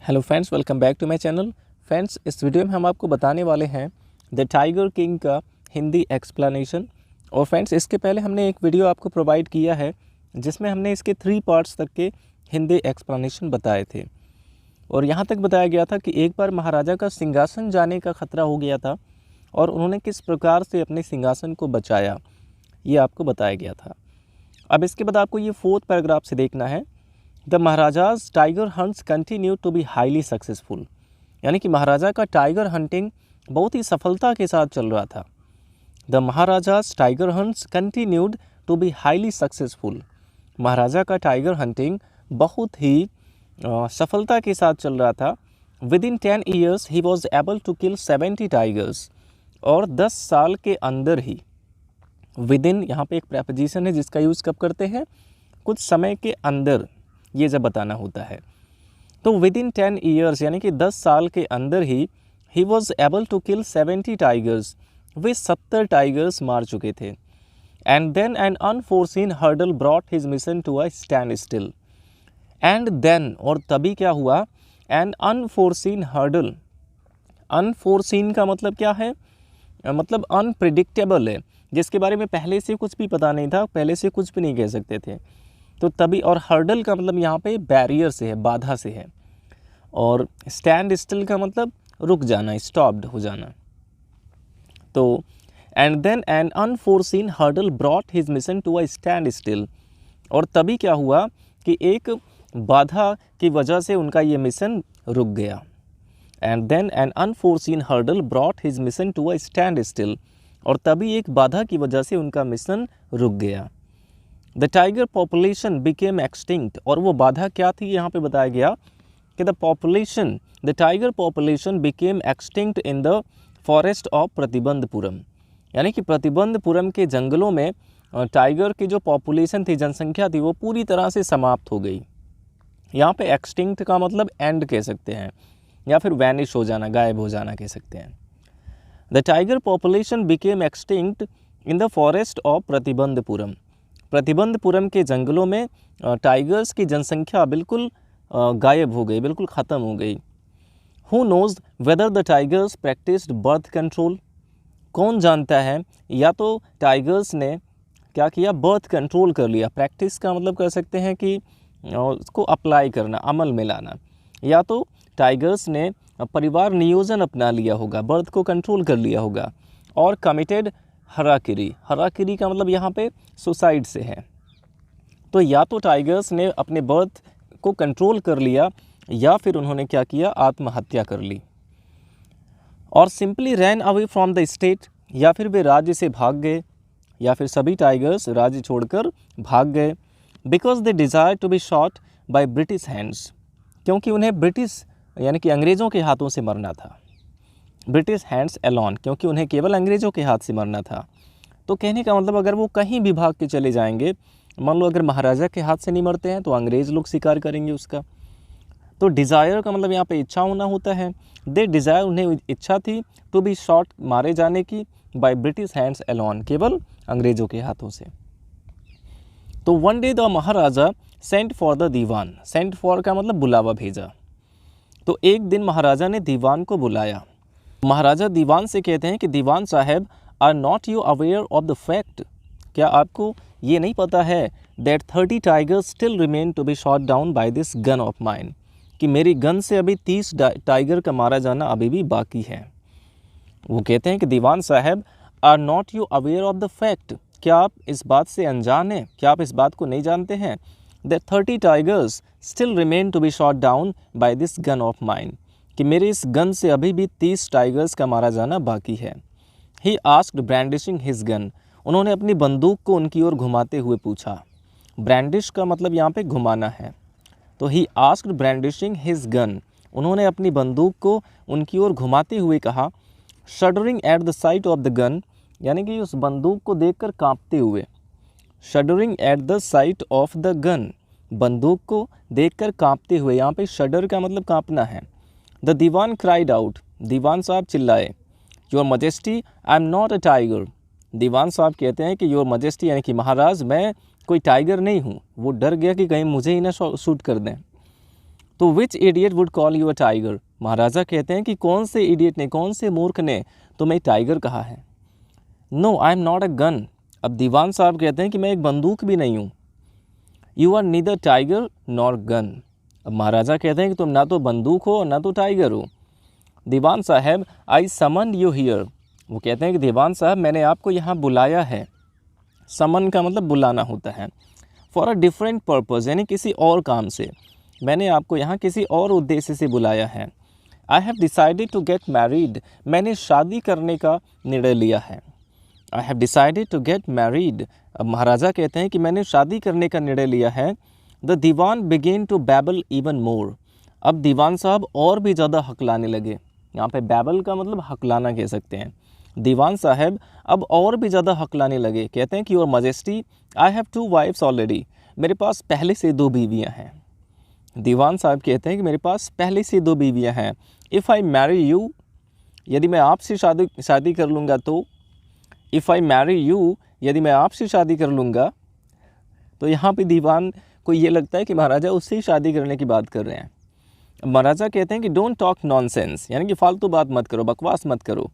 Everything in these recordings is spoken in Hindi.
Hello friends, welcome back to my channel. Friends, इस वीडियो में हम आपको बताने वाले हैं द टाइगर किंग का हिंदी एक्सप्लेनेशन। और फ्रेंड्स, इसके पहले हमने एक वीडियो आपको प्रोवाइड किया है जिसमें हमने इसके 3 पार्ट्स तक के हिंदी एक्सप्लेनेशन बताए थे। और यहाँ तक बताया गया था कि एक बार महाराजा का सिंहासन जाने का खतरा हो गया था और उन्होंने किस प्रकार से अपने सिंहासन को बचाया, ये आपको बताया गया था। अब इसके बाद आपको ये 4th पैराग्राफ से देखना है। The Maharaja's tiger hunts continue to be highly successful, यानी कि महाराजा का टाइगर हंटिंग बहुत ही सफलता के साथ चल रहा था। The Maharaja's tiger hunts continued to be highly successful, Maharaja का टाइगर हंटिंग बहुत ही सफलता के साथ चल रहा था। Within 10 years he was able to kill 70 tigers, और 10 साल के अंदर ही, विद इन यहाँ पे एक प्रेपोजिशन है जिसका यूज़ कब करते हैं, कुछ समय के अंदर, ये जब बताना होता है। तो विद इन 10 ईयर्स यानी कि 10 साल के अंदर ही was able to kill 70 tigers, वे 70 टाइगर्स मार चुके थे। And then an unforeseen hurdle brought his mission to a standstill. And then, और तभी क्या हुआ, एन अनफोर्सीन हर्डल, अनफोर्सीन का मतलब क्या है, मतलब अनप्रिडिक्टेबल है, जिसके बारे में पहले से कुछ भी पता नहीं था, पहले से कुछ भी नहीं कह सकते थे। तो तभी, और हर्डल का मतलब यहाँ पे बैरियर से है, बाधा से है, और स्टैंड स्टिल का मतलब रुक जाना, स्टॉप्ड हो जाना। तो and then an unforeseen hurdle brought his mission to a standstill, और तभी क्या हुआ कि एक बाधा की वजह से उनका ये मिशन रुक गया। And then an unforeseen hurdle brought his mission to a standstill, और तभी एक बाधा की वजह से उनका मिशन रुक गया। The tiger population became extinct, और वो बाधा क्या थी, यहाँ पे बताया गया कि the tiger population became extinct in the forest of Pratibandapuram, यानी कि प्रतिबंधपुरम के जंगलों में टाइगर की जो पॉपुलेशन थी, जनसंख्या थी, वो पूरी तरह से समाप्त हो गई। यहाँ पे एक्सटिंक्ट का मतलब एंड कह सकते हैं, या फिर वैनिश हो जाना, गायब हो जाना कह सकते हैं। The tiger population became extinct in the forest of Pratibandapuram, Pratibandapuram के जंगलों में टाइगर्स की जनसंख्या बिल्कुल गायब हो गई, बिल्कुल ख़त्म हो गई। Who nose whether the tigers practised birth control, कौन जानता है, या तो टाइगर्स ने क्या किया, बर्थ कंट्रोल कर लिया। प्रैक्टिस का मतलब कर सकते हैं कि उसको अप्लाई करना, अमल में लाना, या तो टाइगर्स ने परिवार नियोजन अपना लिया होगा, बर्थ को कंट्रोल कर लिया होगा। और कमिटेड हराकिरी, हराकिरी का मतलब यहाँ पे सुसाइड से है। तो या तो टाइगर्स ने अपने बर्थ को कंट्रोल कर लिया, या फिर उन्होंने क्या किया, आत्महत्या कर ली। और simply ran away from the state, या फिर वे राज्य से भाग गए, या फिर सभी टाइगर्स राज्य छोड़कर भाग गए। Because they desire to be shot by British hands, क्योंकि उन्हें ब्रिटिश यानी कि अंग्रेज़ों के हाथों से मरना था। ब्रिटिश हैंड्स एलोन, क्योंकि उन्हें केवल अंग्रेज़ों के हाथ से मरना था। तो कहने का मतलब, अगर वो कहीं भी भाग के चले जाएंगे, मान लो अगर महाराजा के हाथ से नहीं मरते हैं तो अंग्रेज़ लोग शिकार करेंगे उसका। तो डिज़ायर का मतलब यहाँ पे इच्छा होना होता है। दे डिज़ायर, उन्हें इच्छा थी, टू बी शॉट, मारे जाने की, बाय ब्रिटिश हैंड्स एलोन, केवल अंग्रेज़ों के हाथों से। तो one day the Maharaja sent for the Dewan, sent for का मतलब बुलावा भेजा। तो एक दिन महाराजा ने दीवान को बुलाया। महाराजा दीवान से कहते हैं कि दीवान साहब, are not you aware of the fact, क्या आपको ये नहीं पता है, that 30 tigers still remain to be shot down by this gun of mine, कि मेरी गन से अभी 30 टाइगर का मारा जाना अभी भी बाकी है। वो कहते हैं कि दीवान साहब, are not you aware of the fact, क्या आप इस बात से अनजान हैं, क्या आप इस बात को नहीं जानते हैं, that 30 tigers still remain to be shot down by this gun of mine, कि मेरे इस गन से अभी भी 30 टाइगर्स का मारा जाना बाकी है। ही आस्क्ड ब्रैंडिशिंग हिज गन, उन्होंने अपनी बंदूक को उनकी ओर घुमाते हुए पूछा। ब्रैंडिश का मतलब यहाँ पे घुमाना है। तो ही आस्क्ड ब्रैंडिशिंग हिज गन, उन्होंने अपनी बंदूक को उनकी ओर घुमाते हुए कहा। Shuddering at the site of the gun, यानी कि उस बंदूक को देखकर कांपते हुए। Shuddering at the site of the gun, बंदूक को देखकर कांपते हुए, यहाँ पे शडर का मतलब कांपना है। The Dewan cried out, Dewan साहब चिल्लाए। Your majesty, I am not a tiger, Dewan साहब कहते हैं कि योर मजेस्टी यानी कि महाराज, मैं कोई टाइगर नहीं हूँ। वो डर गया कि कहीं मुझे ही ना शूट कर दें। तो which idiot would call you a tiger, महाराजा कहते हैं कि कौन से इडियट ने, कौन से मूर्ख ने तुम्हें टाइगर कहा है। No I am not a gun, अब दीवान साहब कहते हैं कि मैं एक बंदूक भी नहीं हूँ। You are neither tiger nor gun, अब महाराजा कहते हैं कि तुम ना तो बंदूक हो और ना तो टाइगर हो। दीवान साहब आई समन यू हियर, वो कहते हैं कि दीवान साहब मैंने आपको यहाँ बुलाया है। समन का मतलब बुलाना होता है। फॉर अ डिफरेंट पर्पज़, यानी किसी और काम से, मैंने आपको यहाँ किसी और उद्देश्य से बुलाया है। I have decided to get married, मैंने शादी करने का निर्णय लिया है। I have decided to get married, अब महाराजा कहते हैं कि मैंने शादी करने का निर्णय लिया है। The Dewan began to babble even more, अब दीवान साहब और भी ज़्यादा हकलाने लगे। यहाँ पे बैबल का मतलब हकलाना कह सकते हैं। दीवान साहब अब और भी ज़्यादा हकलाने लगे, कहते हैं कि your majesty I have 2 wives already, मेरे पास पहले से 2 बीवियाँ हैं। दीवान साहब कहते हैं कि मेरे पास पहले से 2 बीवियाँ हैं। इफ़ आई मैरी यू, यदि मैं आपसे शादी कर लूँगा तो, इफ़ आई मैरी यू, यदि मैं आपसे शादी कर लूँगा, तो यहाँ पे दीवान को ये लगता है कि महाराजा उससे ही शादी करने की बात कर रहे हैं। महाराजा कहते हैं कि डोंट टॉक नॉनसेंस, यानी कि फालतू बात मत करो, बकवास मत करो।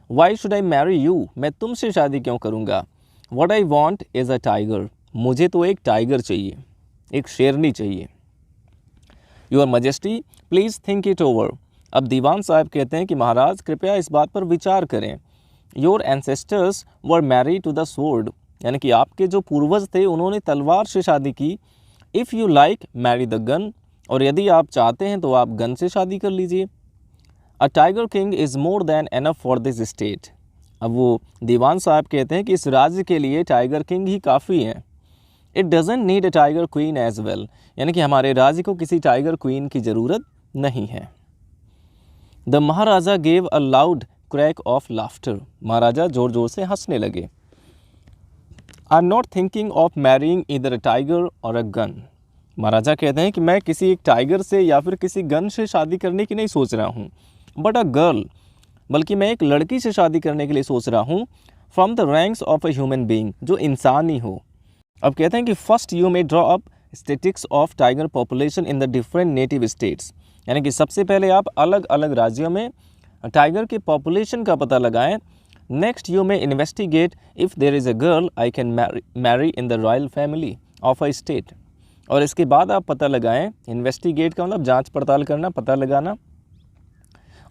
Why should I marry you, मैं तुमसे शादी क्यों करूँगा। What I want is a tiger, मुझे तो एक टाइगर चाहिए, एक शेरनी चाहिए। Your majesty please think it over, अब दीवान साहब कहते हैं कि महाराज कृपया इस बात पर विचार करें। Your ancestors were married to the sword, यानी कि आपके जो पूर्वज थे उन्होंने तलवार से शादी की। If you like marry the gun, और यदि आप चाहते हैं तो आप गन से शादी कर लीजिए। A tiger king is more than enough for this state, अब वो दीवान साहब कहते हैं कि इस राज्य के लिए टाइगर किंग ही काफ़ी हैं। It doesn't need a tiger queen as well, यानी कि हमारे राज्य को किसी टाइगर क्वीन की ज़रूरत नहीं है। The Maharaja gave a loud crack of laughter, Maharaja ज़ोर ज़ोर से हंसने लगे। I am not thinking of marrying either a tiger or a gun, महाराजा कहते हैं कि मैं किसी एक टाइगर से या फिर किसी गन से शादी करने की नहीं सोच रहा हूँ, बट अ गर्ल, बल्कि मैं एक लड़की से शादी करने के लिए सोच रहा हूँ। From the ranks of a human being, जो इंसान ही हो। अब कहते हैं कि first you may draw up statistics of tiger population in the different native states, यानी कि सबसे पहले आप अलग अलग राज्यों में टाइगर के पॉपुलेशन का पता लगाएं। Next you may investigate if there is a girl I can marry in the royal family of a state, और इसके बाद आप पता लगाएं, इन्वेस्टिगेट का मतलब जांच पड़ताल करना, पता लगाना,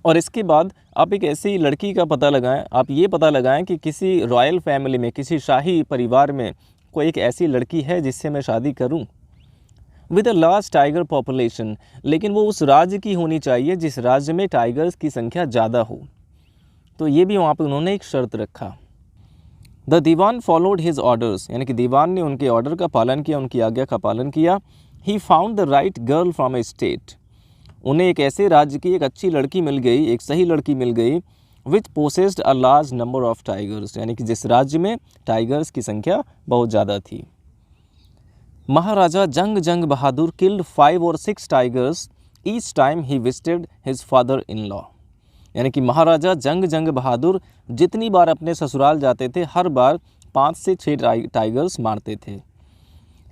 और इसके बाद आप एक ऐसी लड़की का पता लगाएं, आप ये पता लगाएं कि किसी रॉयल फैमिली में, किसी शाही परिवार में कोई एक ऐसी लड़की है जिससे मैं शादी करूं। With a large tiger population, लेकिन वो उस राज्य की होनी चाहिए जिस राज्य में टाइगर्स की संख्या ज़्यादा हो। तो ये भी वहाँ पे उन्होंने एक शर्त रखा। The Dewan followed his orders, यानी कि दीवान ने उनके ऑर्डर का पालन किया, उनकी आज्ञा का पालन किया। He found the right girl from A state, उन्हें एक ऐसे राज्य की एक अच्छी लड़की मिल गई, एक सही लड़की मिल गई। Which possessed a large number of tigers, यानी कि जिस राज्य में टाइगर्स की संख्या बहुत ज़्यादा थी। Maharaja Jung Bahadur killed 5 or 6 tigers each time he visited his father in law, यानी कि महाराजा जंग बहादुर जितनी बार अपने ससुराल जाते थे हर बार 5 से 6 टाइगर्स मारते थे।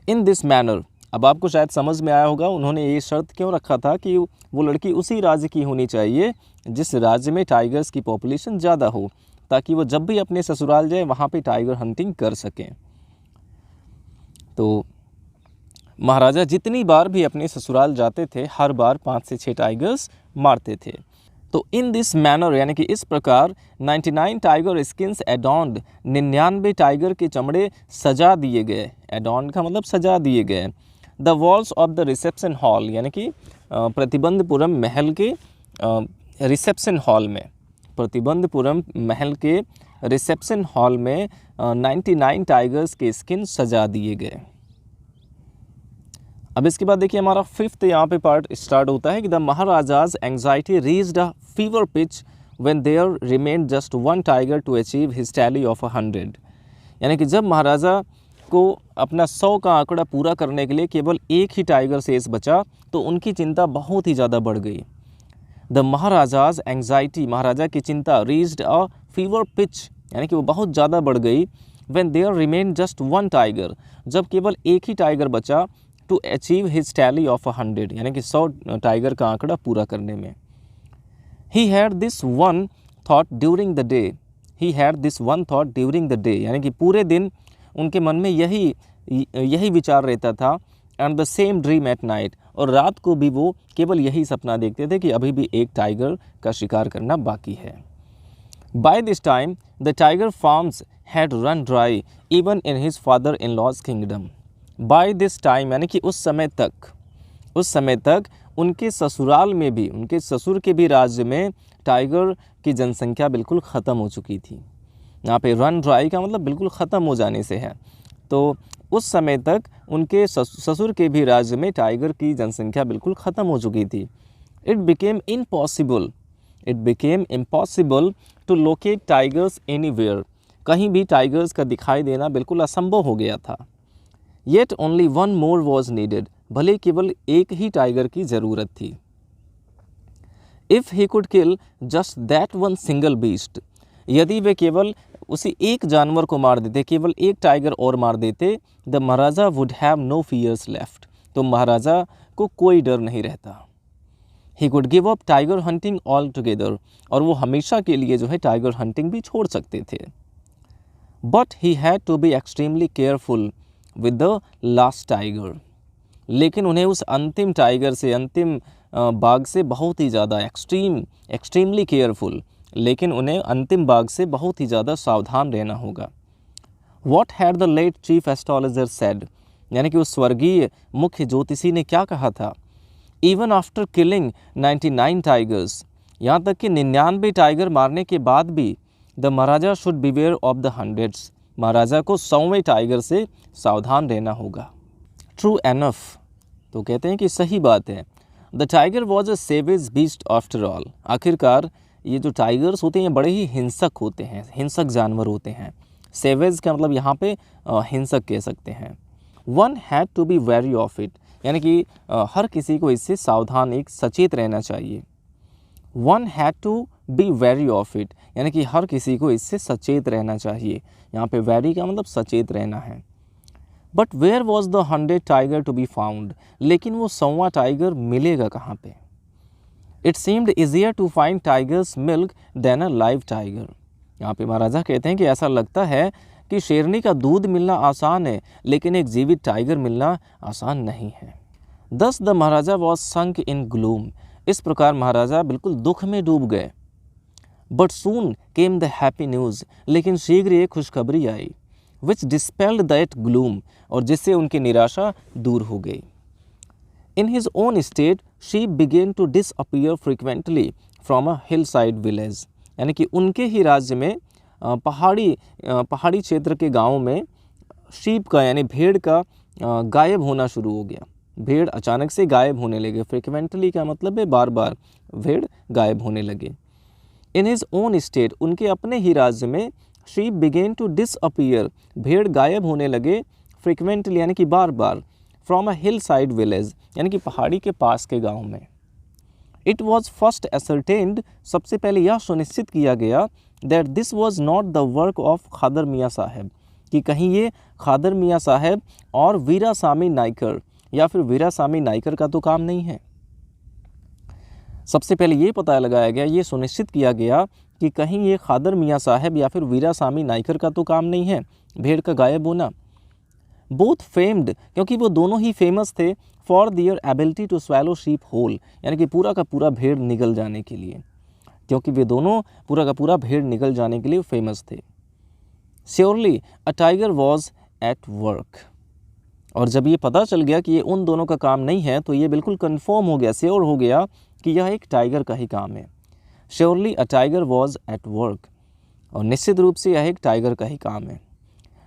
इन दिस मैनर, अब आपको शायद समझ में आया होगा उन्होंने ये शर्त क्यों रखा था कि वो लड़की उसी राज्य की होनी चाहिए जिस राज्य में टाइगर्स की पॉपुलेशन ज़्यादा हो, ताकि वो जब भी अपने ससुराल जाए वहाँ पे टाइगर हंटिंग कर सकें। तो महाराजा जितनी बार भी अपने ससुराल जाते थे हर बार 5 से 6 टाइगर्स मारते थे। तो इन दिस मैनर, यानी कि इस प्रकार 99 टाइगर स्किन्स एडॉन्ड, 99 टाइगर के चमड़े सजा दिए गए। एडॉन्ड का मतलब सजा दिए गए। The walls of the reception hall, यानी कि प्रतिबंधपुरम महल के रिसेप्शन हॉल में, प्रतिबंधपुरम महल के रिसेप्शन हॉल में 99 टाइगर्स के स्किन सजा दिए गए। अब इसके बाद देखिए हमारा 5th यहाँ पे पार्ट स्टार्ट होता है कि the Maharaja's anxiety reached a fever pitch when there remained just 1 tiger to achieve his tally of 100, यानी कि जब महाराजा को अपना 100 का आंकड़ा पूरा करने के लिए केवल एक ही टाइगर शेष बचा तो उनकी चिंता बहुत ही ज़्यादा बढ़ गई। द महाराजाज एंग्जाइटी, महाराजा की चिंता, रीच्ड अ फीवर पिच, यानी कि वो बहुत ज़्यादा बढ़ गई। When there remained just 1 tiger, जब केवल एक ही टाइगर बचा, to achieve his tally of 100, यानी कि 100 टाइगर का आंकड़ा पूरा करने में। He had this one thought during the day, यानी कि पूरे दिन उनके मन में यही विचार रहता था। And the same dream at night, और रात को भी वो केवल यही सपना देखते थे कि अभी भी एक टाइगर का शिकार करना बाकी है। By this time the tiger farms had run dry even in his father in law's kingdom. By this time यानी कि उस समय तक उनके ससुराल में भी, उनके ससुर के भी राज्य में टाइगर की जनसंख्या बिल्कुल ख़त्म हो चुकी थी। यहाँ पे रन ड्राई का मतलब बिल्कुल ख़त्म हो जाने से है। तो उस समय तक उनके ससुर के भी राज्य में टाइगर की जनसंख्या बिल्कुल ख़त्म हो चुकी थी। It became impossible to locate tigers anywhere, कहीं भी टाइगर्स का दिखाई देना बिल्कुल असंभव हो गया था। Yet only one more was needed, भले केवल एक ही टाइगर की ज़रूरत थी। If he could kill just that one single beast, यदि वे केवल उसी एक जानवर को मार देते, केवल एक टाइगर और मार देते, the maharaja would have no fears left, तो महाराजा को कोई डर नहीं रहता। He could give up tiger hunting altogether, और वो हमेशा के लिए जो है टाइगर हंटिंग भी छोड़ सकते थे। But he had to be extremely careful with the last tiger, लेकिन उन्हें उस अंतिम टाइगर से, अंतिम बाघ से बहुत ही ज़्यादा एक्सट्रीमली केयरफुल, लेकिन उन्हें अंतिम बाघ से बहुत ही ज़्यादा सावधान रहना होगा। What had the late chief astrologer said, यानी कि उस स्वर्गीय मुख्य ज्योतिषी ने क्या कहा था। इवन आफ्टर किलिंग 99 टाइगर्स, यहाँ तक कि 99 टाइगर मारने के बाद भी the Maharaja should beware of the hundreds, Maharaja को 100वें टाइगर से सावधान रहना होगा। ट्रू एनफ, तो कहते हैं कि सही बात है। The tiger was a savage beast after all, आखिरकार ये जो टाइगर्स होते हैं बड़े ही हिंसक होते हैं, हिंसक जानवर होते हैं। सेवेज का मतलब यहाँ पे हिंसक कह सकते हैं। One had to be wary of it, यानी कि हर किसी को इससे सावधान, एक सचेत रहना चाहिए। One had to be wary of it, यानी कि हर किसी को इससे सचेत रहना चाहिए। यहाँ पे वेरी का मतलब सचेत रहना है। But where was the 100 tiger to be found, लेकिन वो 100वां टाइगर मिलेगा कहाँ पे। It seemed easier to find tiger's milk than a live tiger, यहाँ पे महाराजा कहते हैं कि ऐसा लगता है कि शेरनी का दूध मिलना आसान है, लेकिन एक जीवित टाइगर मिलना आसान नहीं है। दस the Maharaja was sunk in gloom, इस प्रकार महाराजा बिल्कुल दुख में डूब गए। But soon came the happy news, लेकिन शीघ्र एक खुशखबरी आई। विच डिस्पेल्ड दैट ग्लूम, और जिससे उनकी निराशा दूर हो गई। In his own state sheep began to disappear frequently from a hillside village, यानी कि उनके ही राज्य में पहाड़ी क्षेत्र के गाँव में शीप का यानी भेड़ का गायब होना शुरू हो गया। भेड़ अचानक से गायब होने लगे। फ्रिक्वेंटली का मतलब है बार बार भेड़ गायब होने लगे। इन हिज ओन स्टेट, उनके अपने ही राज्य में शीप बिगेन टू डिसअपियर, भेड़ गायब होने लगे। फ्रिक्वेंटली यानी कि बार बार। From a hillside village, यानी कि पहाड़ी के पास के गाँव में। इट वॉज फर्स्ट एसरटेन्ड, सबसे पहले यह सुनिश्चित किया गया that this was not the work of Khadar Mian Sahib, कि कहीं ये खादर मियाँ साहब और वीरासामी नाइकर या फिर वीरासामी नाइकर का तो काम नहीं है। सबसे पहले ये पता लगाया गया, ये सुनिश्चित किया गया कि कहीं ये खादर मियाँ साहब या फिर वीरासामी नाइकर का तो काम नहीं है भेड़ का गायब होना। बोथ फेम्ड, क्योंकि वो दोनों ही फेमस थे for their ability to swallow sheep whole, यानी कि पूरा का पूरा भेड़ निगल जाने के लिए, क्योंकि वे दोनों पूरा का पूरा भेड़ निगल जाने के लिए फेमस थे। Surely a tiger was at work, और जब ये पता चल गया कि ये उन दोनों का काम नहीं है तो ये बिल्कुल कन्फर्म हो गया, श्योर हो गया कि यह एक टाइगर का ही काम है। Surely a tiger was at work, और निश्चित रूप से यह एक टाइगर का ही काम है।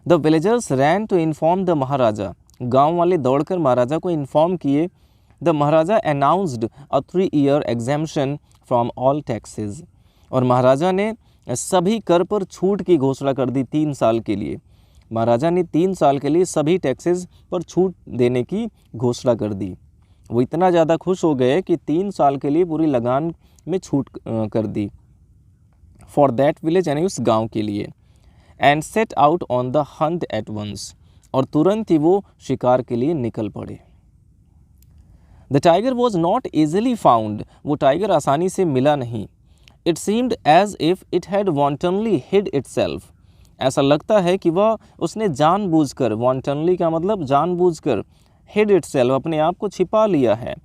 The villagers ran to inform the Maharaja, गांव वाले दौड़कर महाराजा को इन्फॉर्म किए। The Maharaja announced a 3-year exemption from all taxes, और महाराजा ने सभी कर पर छूट की घोषणा कर दी 3 साल के लिए। महाराजा ने 3 साल के लिए सभी टैक्सेस पर छूट देने की घोषणा कर दी। वो इतना ज़्यादा खुश हो गए कि 3 साल के लिए पूरी लगान में छूट कर दी फॉर दैट विलेज, यानी उस गांव के लिए। And set out on the hunt at once, और तुरंत ही वो शिकार के लिए निकल पड़े। The tiger was not easily found, वो टाइगर आसानी से मिला नहीं। It seemed as if it had wantonly hid itself, ऐसा लगता है कि वह उसने जानबूझकर, वॉन्टनली का मतलब जानबूझकर, हिड इटसेल्फ अपने आप को छिपा लिया है,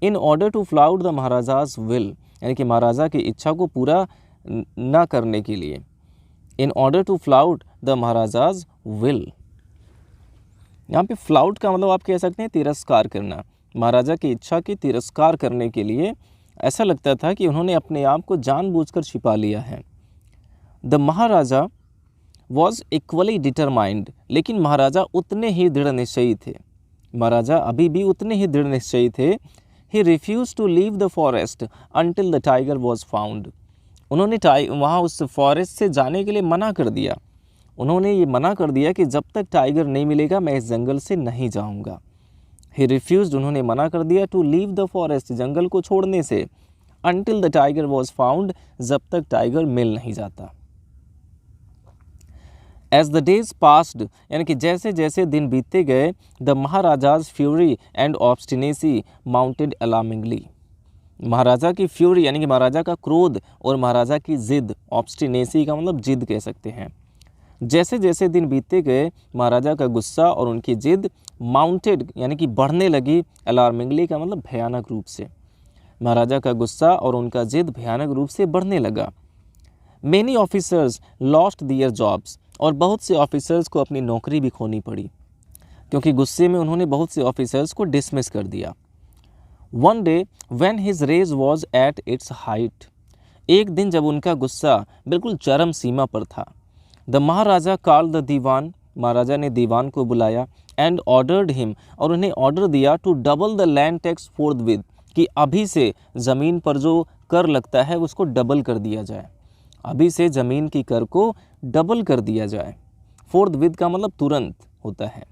in order to flout the Maharaja's will, यानी कि महाराजा की इच्छा को पूरा न करने के लिए, in order to flout the Maharaja's will. यहाँ पे फ्लाउट का मतलब आप कह सकते हैं तिरस्कार करना, महाराजा की इच्छा की तिरस्कार करने के लिए ऐसा लगता था कि उन्होंने अपने आप को जानबूझकर छिपा लिया है। The Maharaja was equally determined, लेकिन महाराजा उतने ही दृढ़ निश्चयी थे, महाराजा अभी भी उतने ही दृढ़ निश्चयी थे। He refused to leave the forest until the tiger was found, उन्होंने वहाँ उस फॉरेस्ट से जाने के लिए मना कर दिया, उन्होंने ये मना कर दिया कि जब तक टाइगर नहीं मिलेगा मैं इस जंगल से नहीं जाऊँगा। ही रिफ्यूज, उन्होंने मना कर दिया, टू लीव द फॉरेस्ट, जंगल को छोड़ने से, until the tiger was found, जब तक टाइगर मिल नहीं जाता। एज द डेज पास्ड, यानी कि जैसे जैसे दिन बीतते गए, the Maharaja's fury and obstinacy mounted alarmingly, Maharaja की फ्यूरी यानी कि महाराजा का क्रोध और महाराजा की जिद, ऑब्स्टिनेसी का मतलब जिद कह सकते हैं, जैसे जैसे दिन बीतते गए महाराजा का गुस्सा और उनकी जिद माउंटेड यानी कि बढ़ने लगी, अलार्मिंगली का मतलब भयानक रूप से, महाराजा का गुस्सा और उनका जिद भयानक रूप से बढ़ने लगा। मेनी ऑफिसर्स लॉस्ट दियर जॉब्स, और बहुत से ऑफिसर्स को अपनी नौकरी भी खोनी पड़ी, क्योंकि गुस्से में उन्होंने बहुत से ऑफिसर्स को डिसमिस कर दिया। One day when his rage was at its height, एक दिन जब उनका गुस्सा बिल्कुल चरम सीमा पर था, द महाराजा कॉल्ड द दीवान, महाराजा ने दीवान को बुलाया, एंड ऑर्डर्ड हिम, और उन्हें ऑर्डर दिया, to double the land tax forthwith, कि अभी से ज़मीन पर जो कर लगता है उसको डबल कर दिया जाए, अभी से ज़मीन की कर को डबल कर दिया जाए। फोर्थविथ का मतलब तुरंत होता है।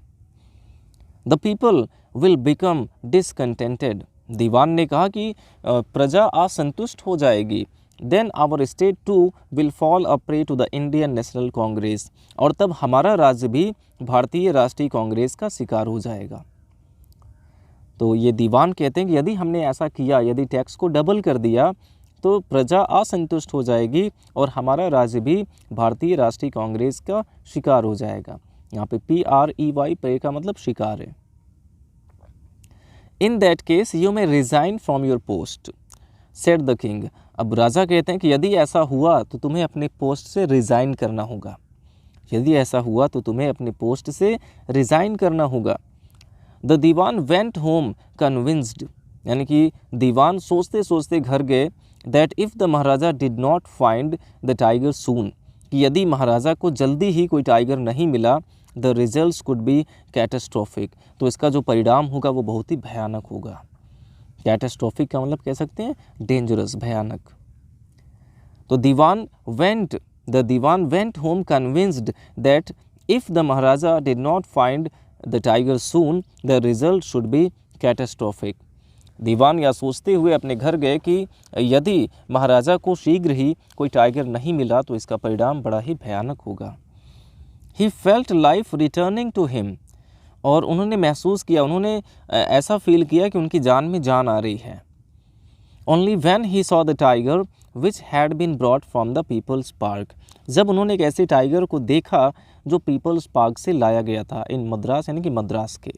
The people will become discontented, Dewan ने कहा कि प्रजा असंतुष्ट हो जाएगी। Then our state too will fall a prey to the Indian National Congress, और तब हमारा राज्य भी भारतीय राष्ट्रीय कांग्रेस का शिकार हो जाएगा। तो ये दीवान कहते हैं कि यदि हमने ऐसा किया, यदि टैक्स को डबल कर दिया, तो प्रजा असंतुष्ट हो जाएगी और हमारा राज्य भी भारतीय राष्ट्रीय कांग्रेस का शिकार हो जाएगा। यहाँ पे PREY, प्रे का मतलब शिकार है। In that case you may resign from your post, said the king, अब राजा कहते हैं कि यदि ऐसा हुआ तो तुम्हें अपने पोस्ट से रिज़ाइन करना होगा, यदि ऐसा हुआ तो तुम्हें अपने पोस्ट से रिज़ाइन करना होगा। The Dewan went home convinced, यानी कि दीवान सोचते सोचते घर गए, that if the Maharaja did not find the tiger soon, कि यदि महाराजा को जल्दी ही कोई टाइगर नहीं मिला, the results could be catastrophic, तो इसका जो परिणाम होगा वो बहुत ही भयानक होगा। कैटास्ट्रोफिक का मतलब कह सकते हैं डेंजरस, भयानक। तो the Dewan went home convinced that if the Maharaja did not find the tiger soon the result should be catastrophic, Dewan या सोचते हुए अपने घर गए कि यदि महाराजा को शीघ्र ही कोई टाइगर नहीं मिला तो इसका परिणाम बड़ा ही भयानक होगा। He felt life returning to him, और उन्होंने महसूस किया, उन्होंने ऐसा फील किया कि उनकी जान में जान आ रही है। Only when he saw the tiger which had been brought from the people's park, जब उन्होंने एक ऐसे टाइगर को देखा जो पीपल्स पार्क से लाया गया था, इन मद्रास यानी कि मद्रास के।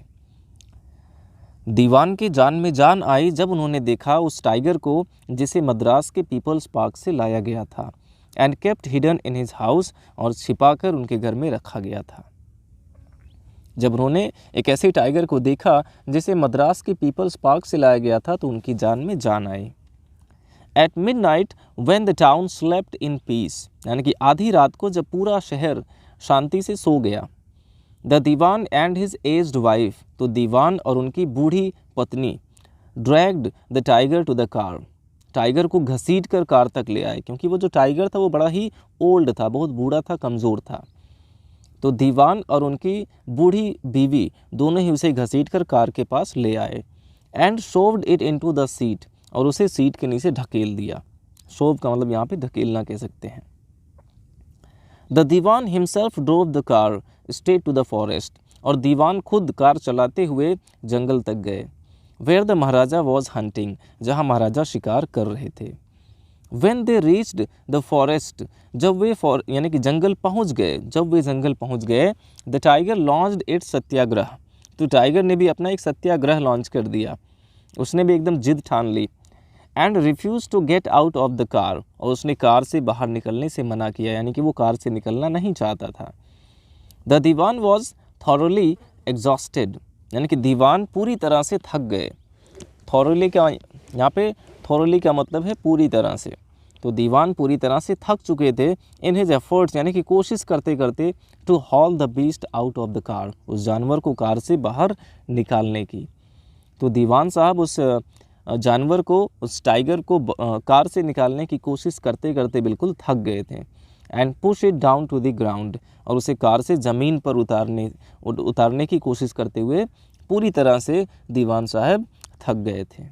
दीवान की जान में जान आई जब उन्होंने देखा उस टाइगर को जिसे मद्रास के पीपल्स पार्क से लाया गया था, and kept hidden in his house, और छिपाकर उनके घर में रखा गया था। जब उन्होंने एक ऐसे टाइगर को देखा जिसे मद्रास के पीपल्स पार्क से लाया गया था तो उनकी जान में जान आई। At midnight when the town slept in peace, यानी कि आधी रात को जब पूरा शहर शांति से सो गया, the Dewan and his aged wife, तो दीवान और उनकी बूढ़ी पत्नी, dragged the tiger to the car, tiger को घसीट कर कार तक ले आए, क्योंकि वो जो टाइगर था वो बड़ा ही ओल्ड था, बहुत बूढ़ा था, कमज़ोर था। तो दीवान और उनकी बूढ़ी बीवी दोनों ही उसे घसीट कर कार के पास ले आए। And shoved it into the seat, और उसे सीट के नीचे ढकेल दिया। शोव का मतलब यहाँ पे ढकेलना कह सकते हैं। The Dewan himself drove the car straight to the forest, और दीवान खुद कार चलाते हुए जंगल तक गए। Where the Maharaja was hunting, जहाँ महाराजा शिकार कर रहे थे। When they reached the forest, जब वे यानी कि जंगल पहुंच गए, जब वे जंगल पहुंच गए, द टाइगर लॉन्च्ड इट्स सत्याग्रह, तो टाइगर ने भी अपना एक सत्याग्रह लॉन्च कर दिया, उसने भी एकदम जिद ठान ली। And refuse to get out of the car, और उसने कार से बाहर निकलने से मना किया, यानी कि वो कार से निकलना नहीं चाहता था। The Dewan was thoroughly exhausted, यानी कि दीवान पूरी तरह से थक गए। थॉरली का यहाँ पे थॉरली का मतलब है पूरी तरह से, तो दीवान पूरी तरह से थक चुके थे। इन हिज एफर्ट्स, यानी कि कोशिश करते करते, to haul the beast out of the car, उस जानवर को कार से बाहर निकालने की। तो दीवान साहब उस जानवर को, उस टाइगर को कार से निकालने की कोशिश करते करते बिल्कुल थक गए थे। And push it down to the ground, और उसे कार से ज़मीन पर उतारने की कोशिश करते हुए पूरी तरह से दीवान साहब थक गए थे।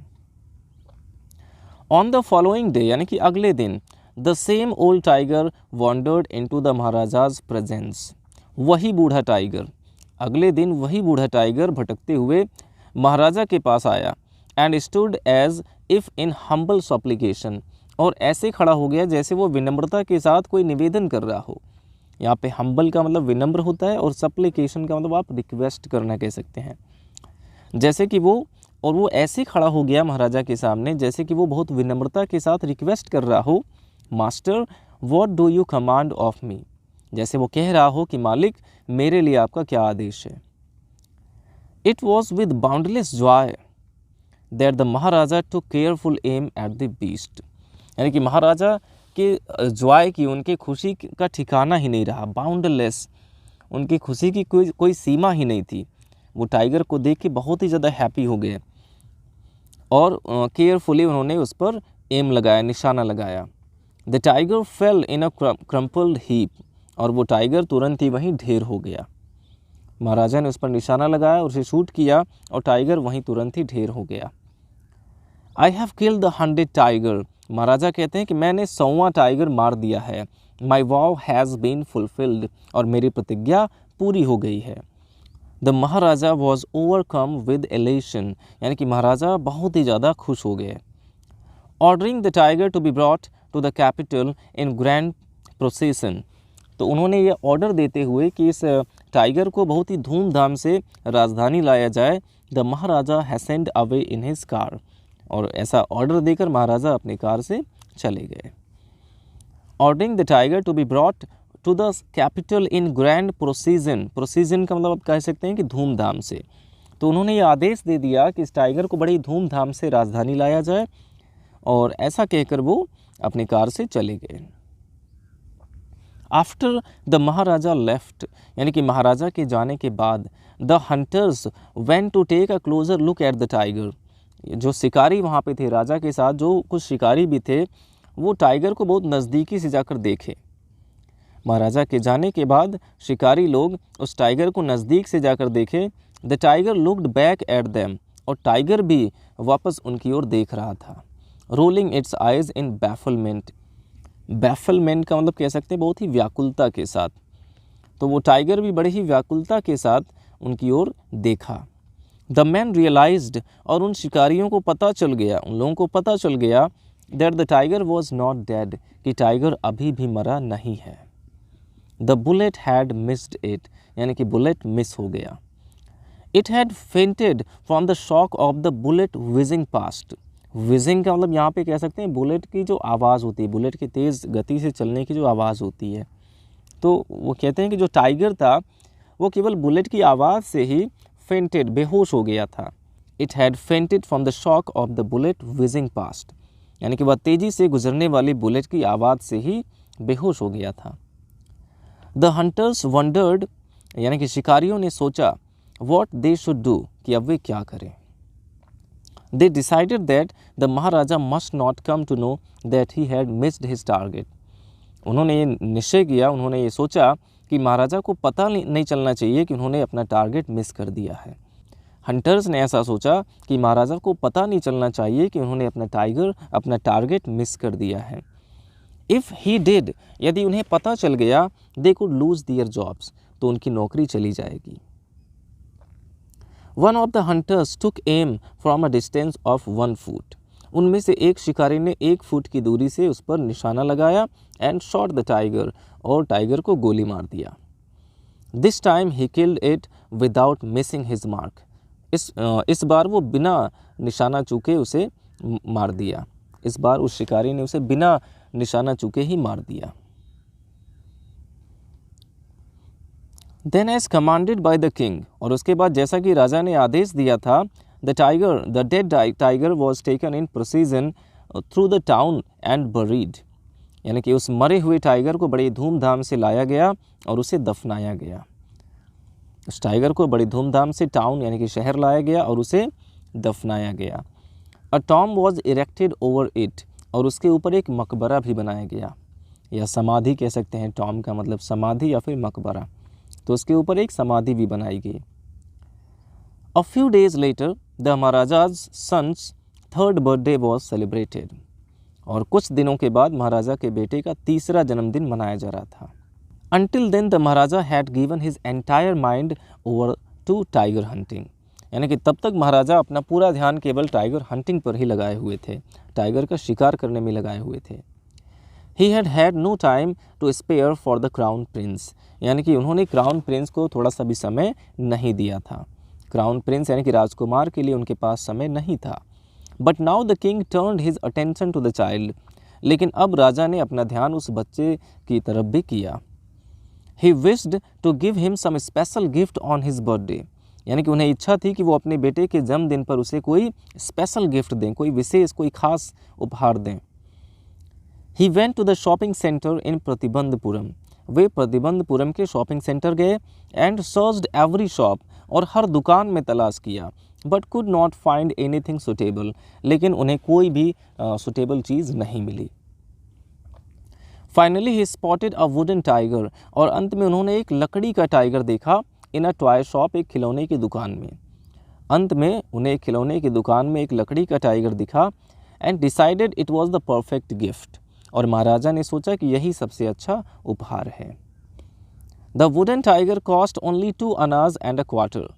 ऑन द फॉलोइंग डे, यानी कि अगले दिन, the same old tiger wandered into the Maharaja's presence, वही बूढ़ा टाइगर, अगले दिन वही बूढ़ा टाइगर भटकते हुए महाराजा के पास आया। And stood as if in humble supplication, और ऐसे खड़ा हो गया जैसे वो विनम्रता के साथ कोई निवेदन कर रहा हो। यहाँ पे हम्बल का मतलब विनम्र होता है, और सप्लिकेशन का मतलब आप रिक्वेस्ट करना कह सकते हैं, जैसे कि वो, और वो ऐसे खड़ा हो गया महाराजा के सामने जैसे कि वो बहुत विनम्रता के साथ रिक्वेस्ट कर रहा हो, master what do you command of me, जैसे वो कह रहा हो कि मालिक मेरे लिए आपका क्या आदेश है। It was with boundless joy that the maharaja took careful aim at the beast, यानी कि महाराजा के जॉय की, उनके खुशी का ठिकाना ही नहीं रहा। बाउंडलेस, उनकी खुशी की कोई सीमा ही नहीं थी। वो टाइगर को देख के बहुत ही ज़्यादा हैप्पी हो गए, और केयरफुली उन्होंने उस पर एम लगाया, निशाना लगाया। The tiger fail in a crumpled heap, और वो टाइगर तुरंत ही वहीं ढेर हो गया। महाराजा ने उस पर निशाना लगाया और उसे शूट किया, और टाइगर वहीं तुरंत ही ढेर हो गया। I have killed the 100 tiger, महाराजा कहते हैं कि मैंने 100वां टाइगर मार दिया है। My vow has been fulfilled, और मेरी प्रतिज्ञा पूरी हो गई है। The Maharaja was overcome with elation, यानी कि महाराजा बहुत ही ज़्यादा खुश हो गए। Ordering the tiger to be brought to the capital in grand procession, तो उन्होंने ये ऑर्डर देते हुए कि इस टाइगर को बहुत ही धूमधाम से राजधानी लाया जाए। The Maharaja hastened away in his car, और ऐसा ऑर्डर देकर महाराजा अपनी कार से चले गए। Ordering the tiger to be brought to the capital in grand procession, procession का मतलब आप कह सकते हैं कि धूमधाम से, तो उन्होंने ये आदेश दे दिया कि इस टाइगर को बड़ी धूमधाम से राजधानी लाया जाए, और ऐसा कहकर वो अपनी कार से चले गए। आफ्टर द महाराजा लेफ्ट, यानी कि महाराजा के जाने के बाद, the hunters went to take a closer look at the tiger, जो शिकारी वहाँ पे थे राजा के साथ, जो कुछ शिकारी भी थे, वो टाइगर को बहुत नज़दीकी से जाकर देखे। महाराजा के जाने के बाद शिकारी लोग उस टाइगर को नज़दीक से जाकर देखे। The tiger looked back at them, और टाइगर भी वापस उनकी ओर देख रहा था। रोलिंग इट्स आइज़ इन बैफलमेंट, बैफलमेंट का मतलब कह सकते हैं बहुत ही व्याकुलता के साथ, तो वो टाइगर भी बड़े ही व्याकुलता के साथ उनकी ओर देखा। द मैन रियलाइज्ड, और उन शिकारियों को पता चल गया, उन लोगों को पता चल गया, that the tiger was not dead, कि टाइगर अभी भी मरा नहीं है। The bullet had missed it, यानी कि बुलेट मिस हो गया। It had fainted from the shock of the bullet wheezing past, wheezing का मतलब यहाँ पे कह सकते हैं बुलेट की जो आवाज़ होती है, बुलेट की तेज़ गति से चलने की जो आवाज़ होती है, तो वो कहते हैं कि जो टाइगर था वो केवल बुलेट की आवाज़ से ही फेंटेड, बेहोश हो गया था। It had fainted from the shock of the bullet wheezing past, यानी कि वह तेज़ी से गुजरने वाली बुलेट की आवाज़ से ही बेहोश हो गया था। द हंटर्स वंडर्ड, यानी कि शिकारियों ने सोचा, वॉट दे शुड डू, कि अब वे क्या करें। They decided that the maharaja must not come to know that he had missed his target, उन्होंने ये निश्चय किया, उन्होंने ये सोचा कि महाराजा को पता नहीं चलना चाहिए कि उन्होंने अपना टारगेट मिस कर दिया है। हंटर्स ने ऐसा सोचा कि महाराजा को पता नहीं चलना चाहिए कि उन्होंने अपना टारगेट मिस कर दिया है। इफ़ ही डिड, यदि उन्हें पता चल गया, they could lose their jobs, तो उनकी नौकरी चली जाएगी। One of the hunters took am from a distance of 1 foot. उनमें से एक शिकारी ने 1 फुट की दूरी से उस पर निशाना लगाया एंड शॉट द टाइगर, और टाइगर को गोली मार दिया। This time he killed it without missing his mark. इस बार वो बिना निशाना चूके उसे मार दिया। इस बार उस शिकारी ने उसे बिना निशाना चूके ही मार दिया। Then as commanded by the king, और उसके बाद जैसा कि राजा ने आदेश दिया था, the dead tiger was taken in precision through the town and buried. यानी कि उस मरे हुए टाइगर को बड़ी धूमधाम से लाया गया और उसे दफनाया गया। उस टाइगर को बड़ी धूमधाम से टाउन यानी कि शहर लाया गया और उसे दफनाया गया। A tomb was erected over it, और उसके ऊपर एक मकबरा भी बनाया गया, या समाधि कह सकते हैं। टॉम का मतलब समाधि या फिर मकबरा, तो उसके ऊपर एक समाधि भी बनाई गई। A few days later the Maharaja's son's 3rd birthday was celebrated, और कुछ दिनों के बाद महाराजा के बेटे का 3रा जन्मदिन मनाया जा रहा था। Until then the Maharaja had given his entire mind over to tiger hunting, यानी कि तब तक महाराजा अपना पूरा ध्यान केवल टाइगर हंटिंग पर ही लगाए हुए थे, टाइगर का शिकार करने में लगाए हुए थे। He had had no time to spare for the crown prince, यानी कि उन्होंने क्राउन प्रिंस को थोड़ा सा भी समय नहीं दिया था। क्राउन प्रिंस यानी कि राजकुमार के लिए उनके पास समय नहीं था। But now the king turned his attention to the child, लेकिन अब राजा ने अपना ध्यान उस बच्चे की तरफ भी किया। He wished to give him some special gift on his birthday, यानी कि उन्हें इच्छा थी कि वो अपने बेटे के जन्मदिन पर उसे कोई स्पेशल गिफ्ट दें, कोई विशेष, कोई खास उपहार दें। He went to the shopping center in Pratibandapuram, वे प्रतिबंधपुरम के शॉपिंग सेंटर गए and searched every shop, और हर दुकान में तलाश किया, but could not find anything suitable, लेकिन उन्हें कोई भी सुटेबल चीज़ नहीं मिली। Finally he spotted a wooden tiger, और अंत में उन्होंने एक लकड़ी का टाइगर देखा इन अ टॉय शॉप, एक खिलौने की दुकान में। अंत में उन्हें खिलौने की दुकान में एक लकड़ी का टाइगर दिखा and decided it was the perfect gift, और महाराजा ने सोचा कि यही सबसे अच्छा उपहार है। The wooden tiger cost only 2 आनाज एंड अ क्वार्टर,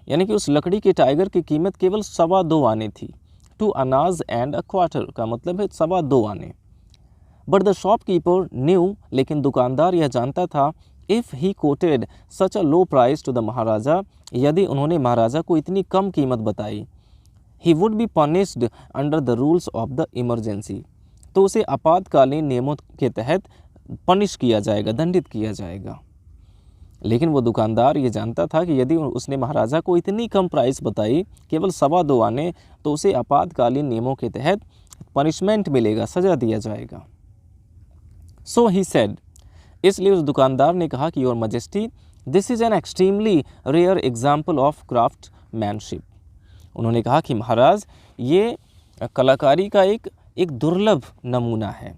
यानी कि उस लकड़ी के टाइगर की कीमत केवल 2.25 आने थी। 2 आनाज एंड अ क्वार्टर का मतलब है 2.25 आने। बट द शॉपकीपर न्यू, लेकिन दुकानदार यह जानता था, if he quoted such a low price to the Maharaja, यदि उन्होंने महाराजा को इतनी कम कीमत बताई, he would be punished under the rules of the emergency, तो उसे आपातकालीन नियमों के तहत पनिश किया जाएगा, दंडित किया जाएगा। लेकिन वो दुकानदार ये जानता था कि यदि उसने महाराजा को इतनी कम प्राइस बताई, केवल 2.25 आने, तो उसे आपातकालीन नियमों के तहत पनिशमेंट मिलेगा, सजा दिया जाएगा। सो ही सेड, इसलिए उस दुकानदार ने कहा कि your majesty, this is an extremely rare example of craftsmanship. उन्होंने कहा कि महाराज, ये कलाकारी का एक दुर्लभ नमूना है,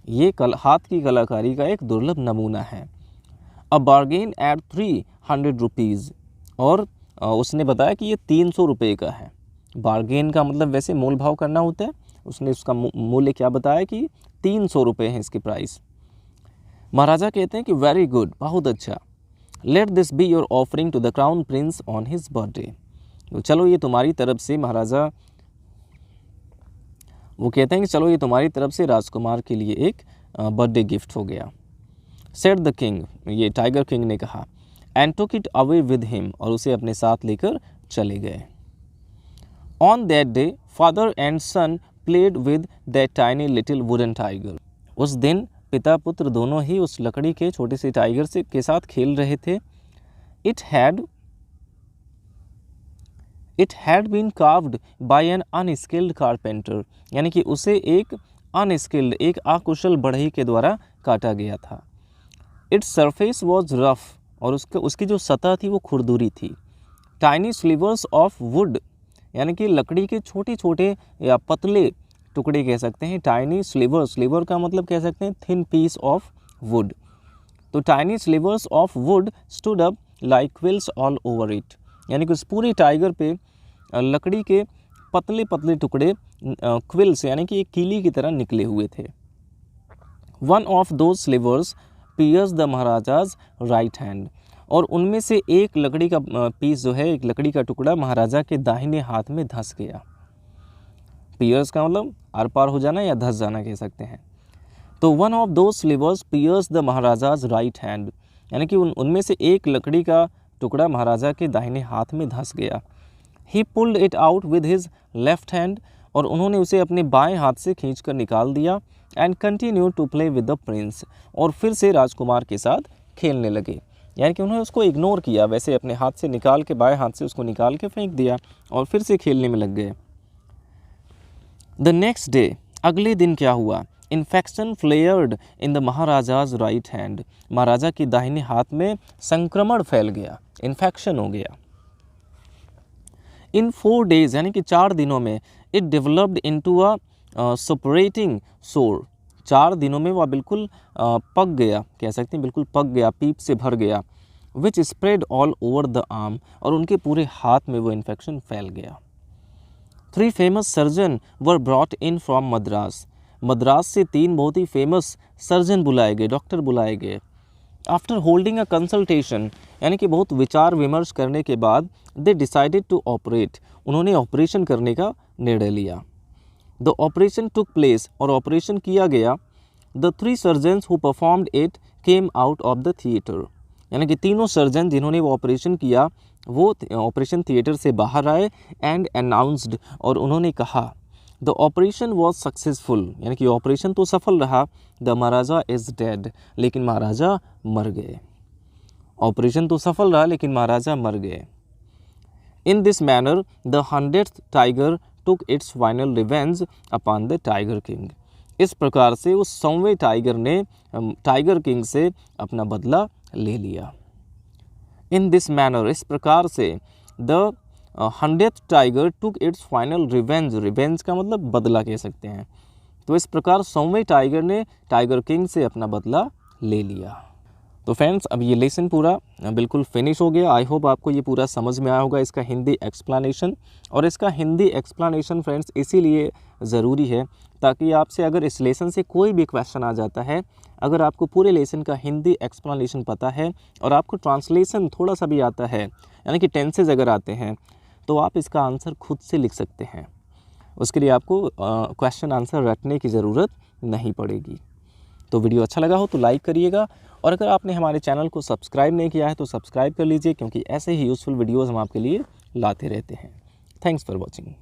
ये हाथ की कलाकारी का एक दुर्लभ नमूना है। अ बार्गेन एट 300 रुपीज़, और उसने बताया कि ये 300 रुपये का है। बार्गेन का मतलब वैसे मोल भाव करना होता है, उसने उसका मूल्य क्या बताया कि 300 रुपये हैं इसकी प्राइस। महाराजा कहते हैं कि वेरी गुड, बहुत अच्छा। Let this be your offering to the crown prince on his birthday, तो चलो ये तुम्हारी तरफ से, महाराजा वो कहते हैं कि चलो ये तुम्हारी तरफ से राजकुमार के लिए एक बर्थडे गिफ्ट हो गया। सेड द किंग, ये टाइगर किंग ने कहा, and took it away with him, और उसे अपने साथ लेकर चले गए। On that day father and son played with that tiny little wooden tiger, उस दिन पिता पुत्र दोनों ही उस लकड़ी के छोटे से टाइगर से के साथ खेल रहे थे। It had been carved by an unskilled carpenter, यानी कि उसे एक अनस्किल्ड, एक अकुशल बढ़ई के द्वारा काटा गया था। इट्स सरफेस वॉज रफ, और उसकी जो सतह थी वो खुरदुरी थी। टाइनी स्लीवर्स ऑफ वुड, यानी कि लकड़ी के छोटे छोटे या पतले टुकड़े कह सकते हैं। टाइनी स्लीवर का मतलब कह सकते हैं थिन पीस ऑफ वुड। तो tiny slivers of wood stood up like quills all over it, यानी कि उस पूरे टाइगर पे लकड़ी के पतले पतले टुकड़े क्विल्स यानी कि एक कीली की तरह निकले हुए थे। One of those slivers pierced the Maharaja's right hand, और उनमें से एक लकड़ी का पीस जो है, एक लकड़ी का टुकड़ा महाराजा के दाहिने हाथ में धंस गया। पियर्स का मतलब आर पार हो जाना या धंस जाना कह सकते हैं। तो वन ऑफ दो slivers pierced the Maharaja's right hand, यानी कि उनमें से एक लकड़ी का टुकड़ा महाराजा के दाहिने हाथ में धंस गया। ही pulled it out with his left hand, और उन्होंने उसे अपने बाएं हाथ से खींचकर निकाल दिया। And continue to play with the prince, और फिर से राजकुमार के साथ खेलने लगे। यानी कि उन्होंने उसको इग्नोर किया, वैसे अपने हाथ से निकाल के, बाएं हाथ से उसको निकाल के फेंक दिया और फिर से खेलने में लग गए। द नेक्स्ट डे, अगले दिन क्या हुआ? Infection flared in the Maharaja's right hand, महाराजा की दाहिने हाथ में संक्रमण फैल गया, इन्फेक्शन हो गया। इन 4 days, यानी कि 4 दिनों में, इट डेवलप्ड इनटू अ सपरेटिंग सोर, 4 दिनों में वह बिल्कुल पक गया, कह सकते हैं बिल्कुल पक गया, पीप से भर गया। Which spread all over the arm, और उनके पूरे हाथ में वो इन्फेक्शन फैल गया। 3 famous surgeon were brought in from Madras, Madras से 3 बहुत ही फेमस सर्जन बुलाए गए, डॉक्टर बुलाए गए। आफ्टर होल्डिंग अ कंसल्टेशन, यानी कि बहुत विचार विमर्श करने के बाद, दे डिसाइडेड टू ऑपरेट, उन्होंने ऑपरेशन करने का निर्णय लिया। द ऑपरेशन टुक प्लेस, और ऑपरेशन किया गया। The 3 surgeons who performed it came out of the theatre, यानी कि तीनों सर्जन जिन्होंने वो ऑपरेशन किया वो ऑपरेशन थिएटर से बाहर आए। एंड अनाउंस्ड, और उन्होंने कहा, द ऑपरेशन वॉज सक्सेसफुल, यानी कि ऑपरेशन तो सफल रहा। द महाराजा इज़ डेड, लेकिन महाराजा मर गए। ऑपरेशन तो सफल रहा लेकिन महाराजा मर गए। In this manner the 100th tiger took its final revenge upon the tiger king, इस प्रकार से उस 100वें टाइगर ने टाइगर किंग से अपना बदला ले लिया। इन दिस मैनर, इस प्रकार से, the 100th tiger took its final revenge, revenge का मतलब बदला कह सकते हैं। तो इस प्रकार 100वें टाइगर ने टाइगर किंग से अपना बदला ले लिया। तो फ्रेंड्स, अब ये लेसन पूरा बिल्कुल फिनिश हो गया। आई होप आपको ये पूरा समझ में आया होगा, इसका हिंदी एक्सप्लेनेशन। और इसका हिंदी एक्सप्लेनेशन फ्रेंड्स इसीलिए ज़रूरी है ताकि आपसे अगर इस लेसन से कोई भी क्वेश्चन आ जाता है, अगर आपको पूरे लेसन का हिंदी एक्सप्लेनेशन पता है और आपको ट्रांसलेशन थोड़ा सा भी आता है, यानी कि टेंसेज अगर आते हैं, तो आप इसका आंसर खुद से लिख सकते हैं। उसके लिए आपको क्वेश्चन आंसर रटने की ज़रूरत नहीं पड़ेगी। तो वीडियो अच्छा लगा हो तो लाइक करिएगा, और अगर आपने हमारे चैनल को सब्सक्राइब नहीं किया है तो सब्सक्राइब कर लीजिए, क्योंकि ऐसे ही यूज़फुल वीडियोज़ हम आपके लिए लाते रहते हैं। Thanks for watching.